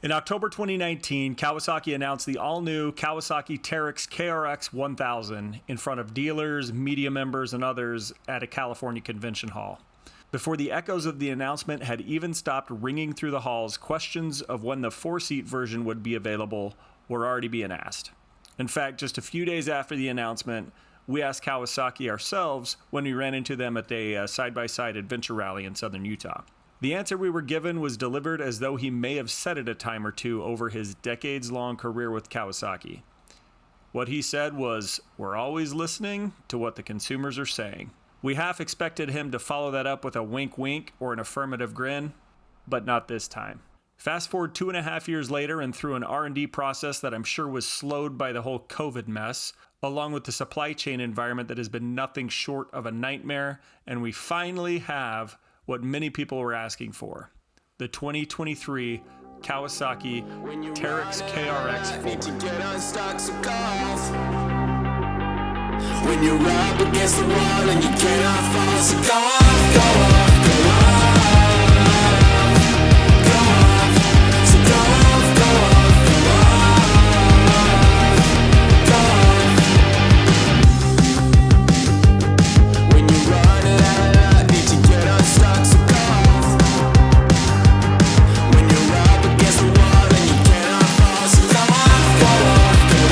In October 2019, Kawasaki announced the all-new Kawasaki KRX 1000 in front of dealers, media members, and others at a California convention hall. Before the echoes of the announcement had even stopped ringing through the halls, questions of when the 4-seat version would be available were already being asked. In fact, just a few days after the announcement, we asked Kawasaki ourselves when we ran into them at a side-by-side adventure rally in southern Utah. The answer we were given was delivered as though he may have said it a time or two over his decades-long career with Kawasaki. What he said was, "We're always listening to what the consumers are saying." We half expected him to follow that up with a wink-wink or an affirmative grin, but not this time. Fast forward 2.5 years later, and through an R&D process that I'm sure was slowed by the whole COVID mess, along with the supply chain environment that has been nothing short of a nightmare, and we finally have what many people were asking for: the 2023 Kawasaki KRX 4. When you're up against the wall and you cannot fall, so go off, go off, go off, go off, so go off, go off, go off, go off. When you're running out of luck, need to get unstuck, so go off. When you're up against the wall and you cannot fall, so go off, go off, go off.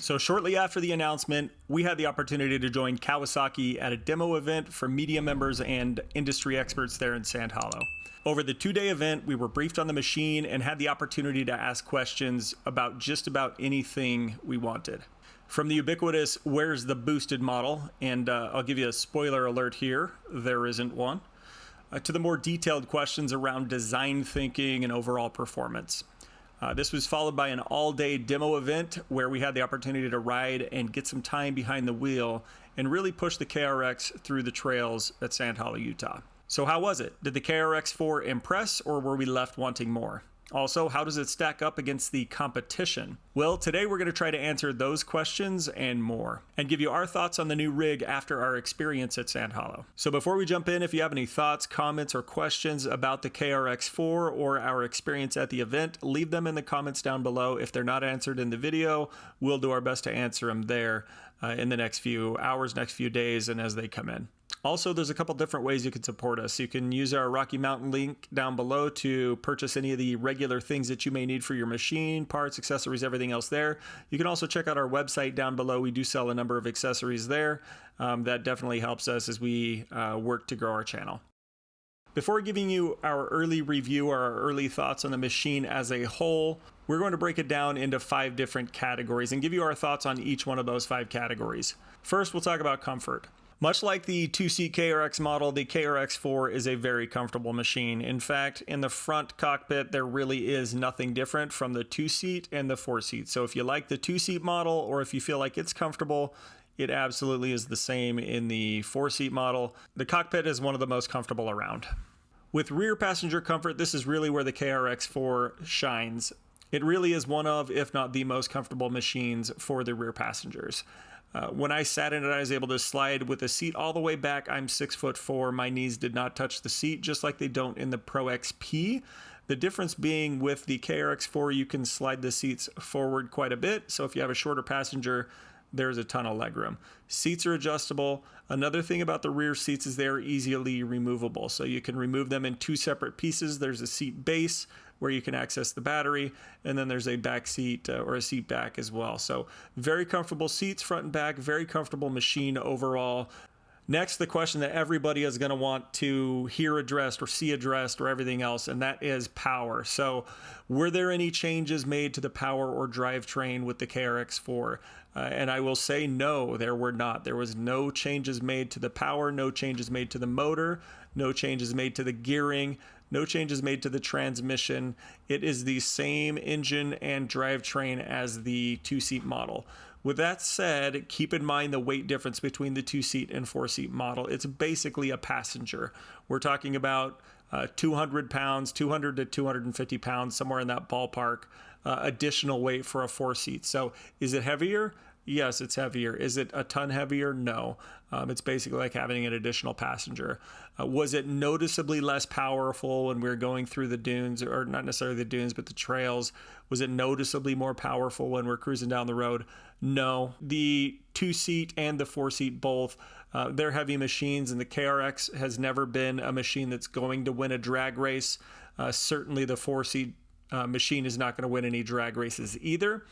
So shortly after the announcement, we had the opportunity to join Kawasaki at a demo event for media members and industry experts there in Sand Hollow. Over the 2-day event, we were briefed on the machine and had the opportunity to ask questions about just about anything we wanted. From the ubiquitous "where's the boosted model?" and I'll give you a spoiler alert here, there isn't one, to the more detailed questions around design thinking and overall performance. This was followed by an all-day demo event where we had the opportunity to ride and get some time behind the wheel and really push the KRX through the trails at Sand Hollow, Utah. So how was it? Did the KRX 4 impress, or were we left wanting more? Also, how does it stack up against the competition? Well, today we're going to try to answer those questions and more, and give you our thoughts on the new rig after our experience at Sand Hollow. So before we jump in, if you have any thoughts, comments, or questions about the KRX 4 or our experience at the event, leave them in the comments down below. If they're not answered in the video, we'll do our best to answer them there in the next few hours, next few days, and as they come in. Also, there's a couple different ways you can support us. You can use our Rocky Mountain link down below to purchase any of the regular things that you may need for your machine, parts, accessories, everything else there. You can also check out our website down below. We do sell a number of accessories there. That definitely helps us as we work to grow our channel. Before giving you our early review or our early thoughts on the machine as a whole, we're going to break it down into 5 different categories and give you our thoughts on each one of those 5 categories. First, we'll talk about comfort. Much like the 2-seat KRX model, the KRX 4 is a very comfortable machine. In fact, in the front cockpit, there really is nothing different from the 2-seat and the 4-seat. So if you like the 2-seat model, or if you feel like it's comfortable, it absolutely is the same in the 4-seat model. The cockpit is one of the most comfortable around. With rear passenger comfort, this is really where the KRX 4 shines. It really is one of, if not the most comfortable machines for the rear passengers. When I sat in it, I was able to slide with the seat all the way back. I'm 6'4". My knees did not touch the seat, just like they don't in the Pro XP. The difference being with the KRX 4, you can slide the seats forward quite a bit. So if you have a shorter passenger, there's a ton of legroom. Seats are adjustable. Another thing about the rear seats is they're easily removable. So you can remove them in 2 separate pieces. There's a seat base where you can access the battery, and then there's a back seat or a seat back as well. So very comfortable seats, front and back, very comfortable machine overall. Next, the question that everybody is going to want to hear addressed or see addressed or everything else, and that is power. So were there any changes made to the power or drivetrain with the KRX 4? And I will say no, there were not. There was no changes made to the power, no changes made to the motor, no changes made to the gearing, No changes made to the transmission. It is the same engine and drivetrain as the two-seat model. With that said, keep in mind the weight difference between the two-seat and four-seat model. It's basically a passenger. We're talking about 200 pounds, 200 to 250 pounds, somewhere in that ballpark, additional weight for a four-seat. So is it heavier? Yes, it's heavier. Is it a ton heavier? No. It's basically like having an additional passenger. Was it noticeably less powerful when we were going through the dunes, or not necessarily the dunes, but the trails? Was it noticeably more powerful when we're cruising down the road? No. The two-seat and the four-seat both, they're heavy machines, and the KRX has never been a machine that's going to win a drag race. Certainly the four-seat machine is not going to win any drag races either.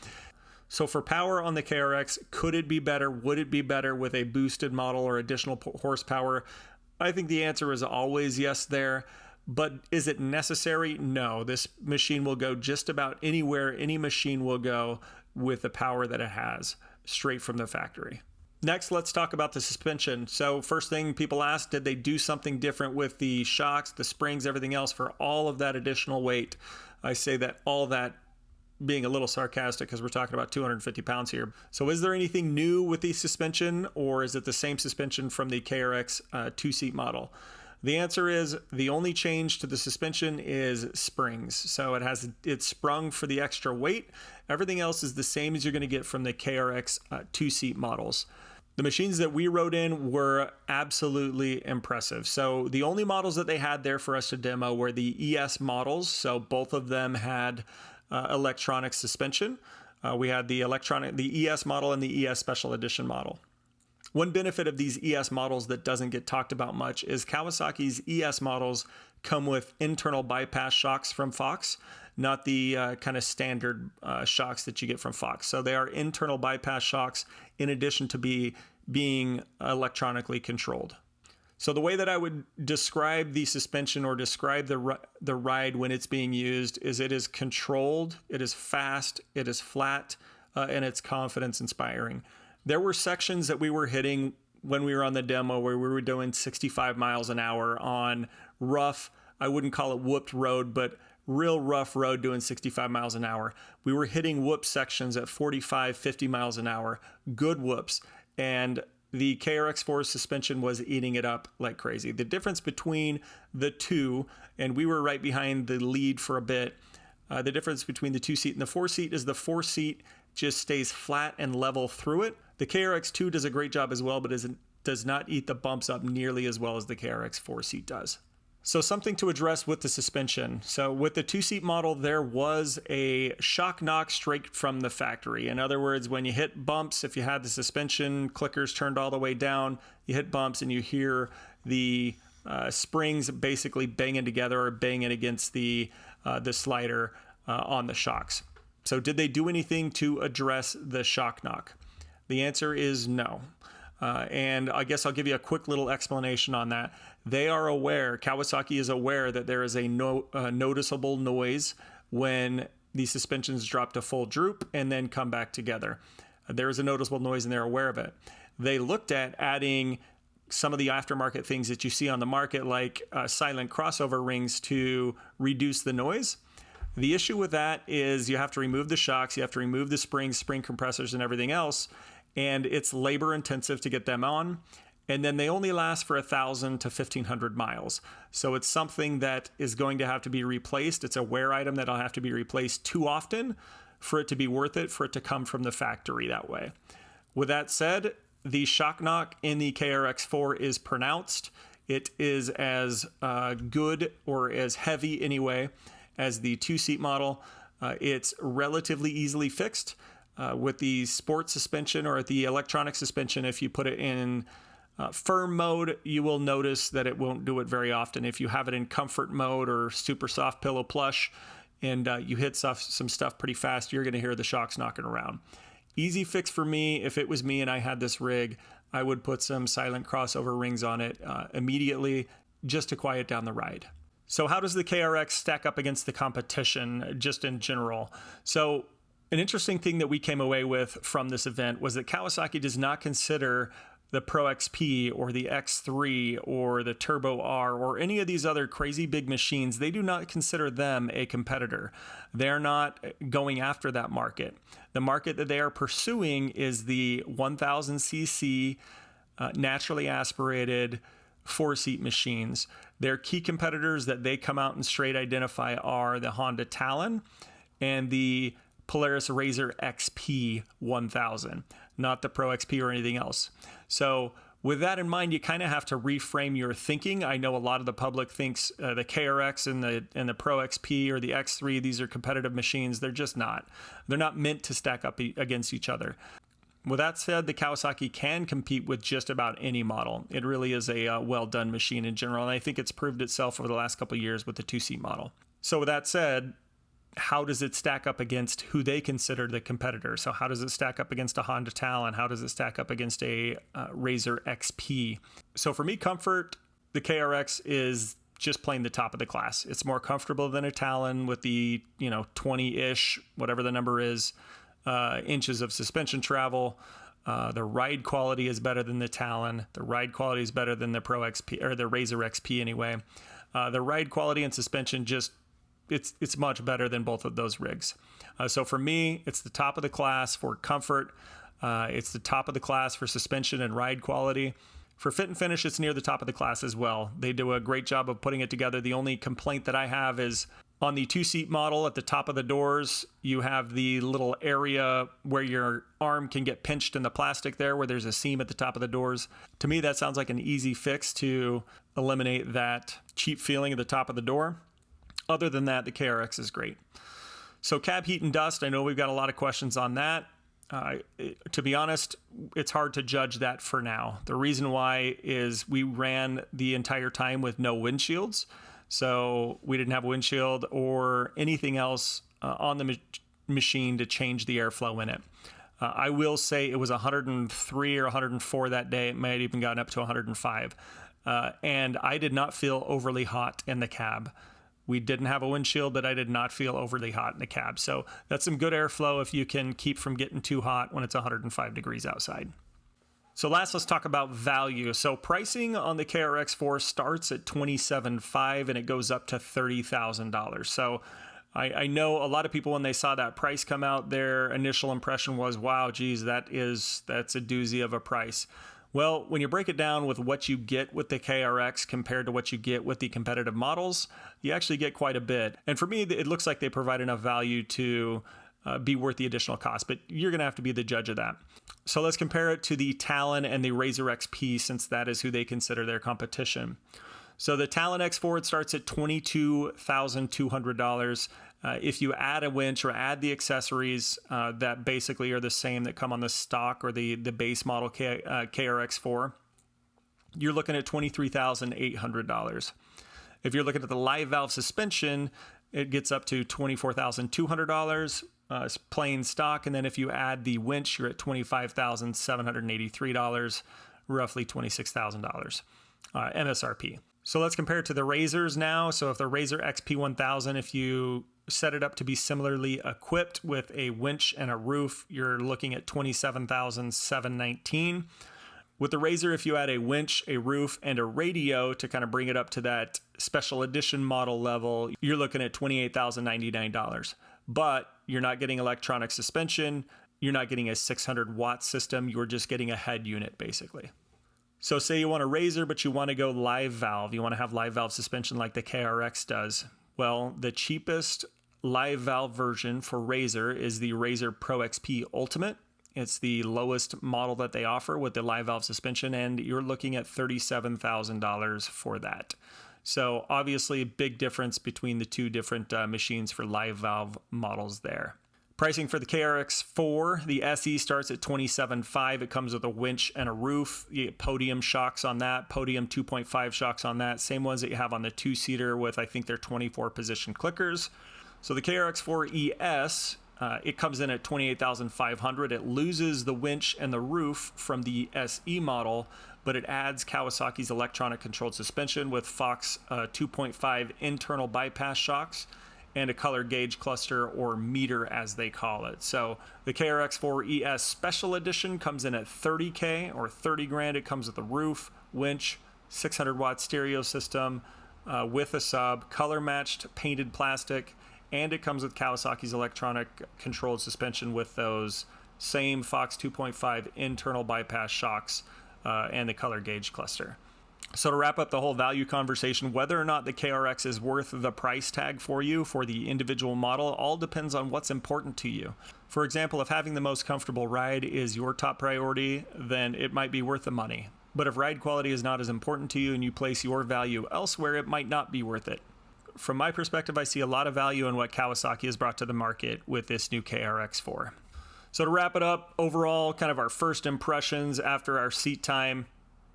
So for power on the KRX, could it be better? Would it be better with a boosted model or additional horsepower? I think the answer is always yes there. But is it necessary? No. This machine will go just about anywhere any machine will go with the power that it has, straight from the factory. Next, let's talk about the suspension. So first thing people ask, did they do something different with the shocks, the springs, everything else for all of that additional weight? I say that all that being a little sarcastic because we're talking about 250 pounds here. So is there anything new with the suspension, or is it the same suspension from the KRX two-seat model? The answer is the only change to the suspension is springs. So it's sprung for the extra weight. Everything else is the same as you're going to get from the KRX two-seat models. The machines that we rode in were absolutely impressive. So the only models that they had there for us to demo were the ES models. So both of them had electronic suspension. We had the ES model and the ES Special Edition model. One benefit of these ES models that doesn't get talked about much is Kawasaki's ES models come with internal bypass shocks from Fox, not the kind of standard shocks that you get from Fox. So they are internal bypass shocks in addition to being electronically controlled. So the way that I would describe the suspension or describe the ride when it's being used is it is controlled, it is fast, it is flat, and it's confidence inspiring. There were sections that we were hitting when we were on the demo where we were doing 65 miles an hour on rough, I wouldn't call it whooped road, but real rough road doing 65 miles an hour. We were hitting whoop sections at 45, 50 miles an hour, good whoops. And the KRX4 suspension was eating it up like crazy. The difference between the two, and we were right behind the lead for a bit, the difference between the two-seat and the four-seat is the four-seat just stays flat and level through it. The KRX2 does a great job as well, but does not eat the bumps up nearly as well as the KRX4 seat does. So something to address with the suspension. So with the two-seat model, there was a shock knock straight from the factory. In other words, when you hit bumps, if you had the suspension clickers turned all the way down, you hit bumps and you hear the springs basically banging together or banging against the slider on the shocks. So did they do anything to address the shock knock? The answer is no. And I guess I'll give you a quick little explanation on that. They are aware, Kawasaki is aware that there is a noticeable noise when the suspensions drop to full droop and then come back together. There is a noticeable noise and they're aware of it. They looked at adding some of the aftermarket things that you see on the market, like silent crossover rings to reduce the noise. The issue with that is you have to remove the shocks, you have to remove the springs, spring compressors, and everything else. And it's labor intensive to get them on. And then they only last for 1,000 to 1,500 miles. So it's something that is going to have to be replaced. It's a wear item that'll have to be replaced too often for it to be worth it, for it to come from the factory that way. With that said, the shock knock in the KRX4 is pronounced. It is as good, or as heavy anyway, as the two-seat model. It's relatively easily fixed. With the sport suspension or the electronic suspension, if you put it in firm mode, you will notice that it won't do it very often. If you have it in comfort mode or super soft pillow plush and you hit some stuff pretty fast, you're going to hear the shocks knocking around. Easy fix for me. If it was me and I had this rig, I would put some silent crossover rings on it immediately just to quiet down the ride. So how does the KRX stack up against the competition just in general? So an interesting thing that we came away with from this event was that Kawasaki does not consider the Pro XP or the X3 or the Turbo R or any of these other crazy big machines, they do not consider them a competitor. They're not going after that market. The market that they are pursuing is the 1000cc naturally aspirated 4-seat machines. Their key competitors that they come out and straight identify are the Honda Talon and the Polaris RZR XP 1000, not the Pro XP or anything else. So with that in mind, you kind of have to reframe your thinking. I know a lot of the public thinks the KRX and the Pro XP or the X3, these are competitive machines. They're just not. They're not meant to stack up against each other. With that said, the Kawasaki can compete with just about any model. It really is a well-done machine in general, and I think it's proved itself over the last couple of years with the 2-seat model. So with that said, how does it stack up against who they consider the competitor? So how does it stack up against a Honda Talon? How does it stack up against a RZR XP? So for me, comfort, the KRX is just plain the top of the class. It's more comfortable than a Talon with the 20-ish, whatever the number is, inches of suspension travel. The ride quality is better than the Talon. The ride quality is better than the Pro XP or the RZR XP anyway. The ride quality and suspension it's much better than both of those rigs. So for me, it's the top of the class for comfort. It's the top of the class for suspension and ride quality. For fit and finish, it's near the top of the class as well. They do a great job of putting it together. The only complaint that I have is on the 2-seat model at the top of the doors, you have the little area where your arm can get pinched in the plastic there, where there's a seam at the top of the doors. To me, that sounds like an easy fix to eliminate that cheap feeling at the top of the door. Other than that, the KRX is great. So cab heat and dust, I know we've got a lot of questions on that. To be honest, it's hard to judge that for now. The reason why is we ran the entire time with no windshields. So we didn't have a windshield or anything else on the machine to change the airflow in it. I will say it was 103 or 104 that day. It might have even gotten up to 105. And I did not feel overly hot in the cab. We didn't have a windshield, but I did not feel overly hot in the cab. So that's some good airflow if you can keep from getting too hot when it's 105 degrees outside. So last, let's talk about value. So pricing on the KRX4 starts at $27,500 and it goes up to $30,000. So I know a lot of people, when they saw that price come out, their initial impression was, wow, geez, that's a doozy of a price. Well, when you break it down with what you get with the KRX compared to what you get with the competitive models, you actually get quite a bit. And for me, it looks like they provide enough value to be worth the additional cost, but you're going to have to be the judge of that. So let's compare it to the Talon and the RZR XP, since that is who they consider their competition. So the Talon X4, it starts at $22,200. If you add a winch or add the accessories that basically are the same that come on the stock or the base model KRX4, you're looking at $23,800. If you're looking at the live valve suspension, it gets up to $24,200 plain stock. And then if you add the winch, you're at $25,783, roughly $26,000 MSRP. So let's compare it to the RZRs now. So if the RZR XP 1000, if you set it up to be similarly equipped with a winch and a roof, you're looking at $27,719. With the RZR, if you add a winch, a roof, and a radio to kind of bring it up to that special edition model level, you're looking at $28,099. But you're not getting electronic suspension. You're not getting a 600-watt system. You're just getting a head unit, basically. So say you want a RZR, but you want to go live valve. You want to have live valve suspension like the KRX does. Well, the cheapest live valve version for RZR is the RZR Pro XP Ultimate. It's the lowest model that they offer with the live valve suspension, and you're looking at $37,000 for that. So obviously a big difference between the two different machines for live valve models there. Pricing for the KRX4, the SE starts at $27,500. It comes with a winch and a roof. You get podium shocks on that, podium 2.5 shocks on that. Same ones that you have on the 2-seater with, I think they're 24-position clickers. So the KRX4 ES, it comes in at $28,500. It loses the winch and the roof from the SE model, but it adds Kawasaki's electronic controlled suspension with Fox 2.5 internal bypass shocks and a color gauge cluster, or meter as they call it. So the KRX4 ES Special Edition comes in at $30K or 30 grand. It comes with a roof, winch, 600 watt stereo system with a sub, color matched painted plastic, and it comes with Kawasaki's electronic controlled suspension with those same Fox 2.5 internal bypass shocks and the color gauge cluster. So to wrap up the whole value conversation, whether or not the KRX is worth the price tag for you for the individual model all depends on what's important to you. For example, if having the most comfortable ride is your top priority, then it might be worth the money. But if ride quality is not as important to you and you place your value elsewhere, it might not be worth it. From my perspective, I see a lot of value in what Kawasaki has brought to the market with this new KRX4. So to wrap it up, overall, kind of our first impressions after our seat time.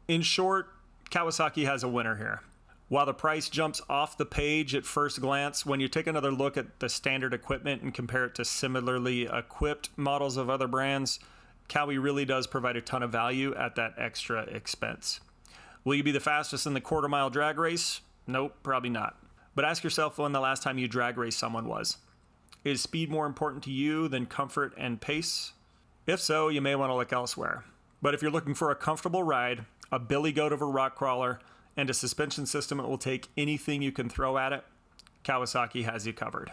In short, Kawasaki has a winner here. While the price jumps off the page at first glance, when you take another look at the standard equipment and compare it to similarly equipped models of other brands, Kawi really does provide a ton of value at that extra expense. Will you be the fastest in the quarter-mile drag race? Nope, probably not. But ask yourself when the last time you drag raced someone was. Is speed more important to you than comfort and pace? If so, you may want to look elsewhere. But if you're looking for a comfortable ride, a billy goat of a rock crawler, and a suspension system that will take anything you can throw at it, Kawasaki has you covered.